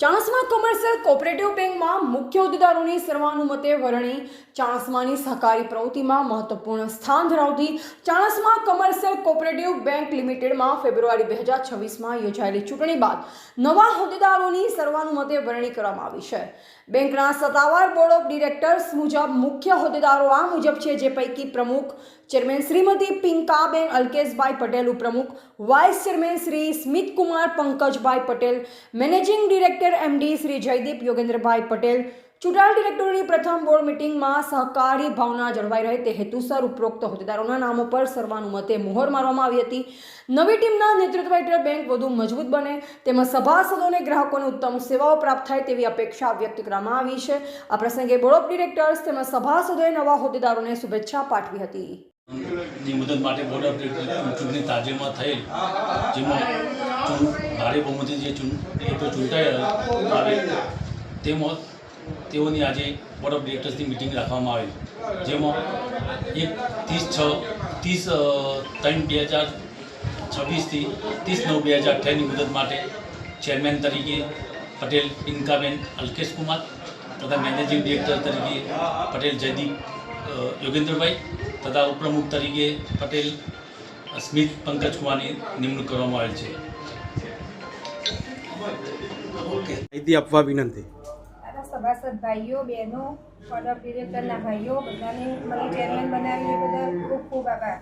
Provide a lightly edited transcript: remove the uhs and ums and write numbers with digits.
Chanasma commercial cooperative બેંકમાં મુખ્ય હોદ્દેદારોની સર્વાનુમતે વરણી ચાણસ્માની સહકારી પ્રવૃત્તિમાં મહત્વપૂર્ણ સ્થાન ધરાવતી ચાણસ્મા કોમર્શિયલ કોઓપરેટિવ બેંક લિમિટેડમાં ફેબ્રુઆરી 2026માં યોજાયેલી ચૂંટણી બાદ નવા હોદ્દેદારોની સર્વાનુમતે વરણી કરવામાં આવી છે। બેંકના સત્તાવાર બોર્ડ ઓફ ડિરેક્ટર્સ મુજબ મુખ્ય હોદ્દેદારો આ મુજબ છે, જે પૈકી પ્રમુખ ચેરમેન શ્રીમતી પિંકાબેન અલ્કેશભાઈ પટેલ, ઉપપ્રમુખ vice chairman Shri Smitkumar Pankajbhai Patel, managing director MD Shri Jaydeep Yogendrabhai Patel. ચૂંટાયેલ ડિરેક્ટરોની પ્રથમ બોર્ડ મિટિંગમાં સહકારી ભાવના જળવાઈ રહે તે હેતુસર ઉપરોક્ત હોદ્દેદારોના નામો પર સર્વાનુમતે મોહર મારવામાં આવી હતી। નવી ટીમના નેતૃત્વ હેઠળ બેંક વધુ મજબૂત બને તેમજ સભાસદોને ગ્રાહકોને ઉત્તમ સેવાઓ પ્રાપ્ત થાય તેવી અપેક્ષા વ્યક્ત કરવામાં આવી છે। આ પ્રસંગે બોર્ડ ઓફ ડિરેક્ટર્સ તેમજ સભાસદોએ નવા હોદ્દેદારોને શુભેચ્છા પાઠવી હતી। ની મુદત માટે બોર્ડ ઓફ ડિરેક્ટર્સ ચૂંટણી તાજેમાં થયેલ, જેમાં ભારે બહુમતી જે ચૂંટાયેલ તેમાં તેઓની આજે બોર્ડ ઓફ ડિરેક્ટર્સની મિટિંગ રાખવામાં આવેલ, જેમાં 30/3/2026થી 30/9/2028ની મુદત માટે ચેરમેન તરીકે પટેલ પિંકાબેન અલ્કેશકુમાર તથા મેનેજિંગ ડિરેક્ટર તરીકે પટેલ જયદીપ યોગેન્દ્રભાઈ તથા ઉપપ્રમુખ તરીકે પટેલ સ્મિત પંકજકુમારની નિમણૂક કરવામાં આવેલ છે। માહિતી આપવા વિનંતી। સભાસદ ભાઈઓ બહેનો બોર્ડ ઓફ ડિરેક્ટરના ભાઈઓ બધાને મને ચેરમેન બનાવી એ બદલ ખૂબ ખૂબ આભાર।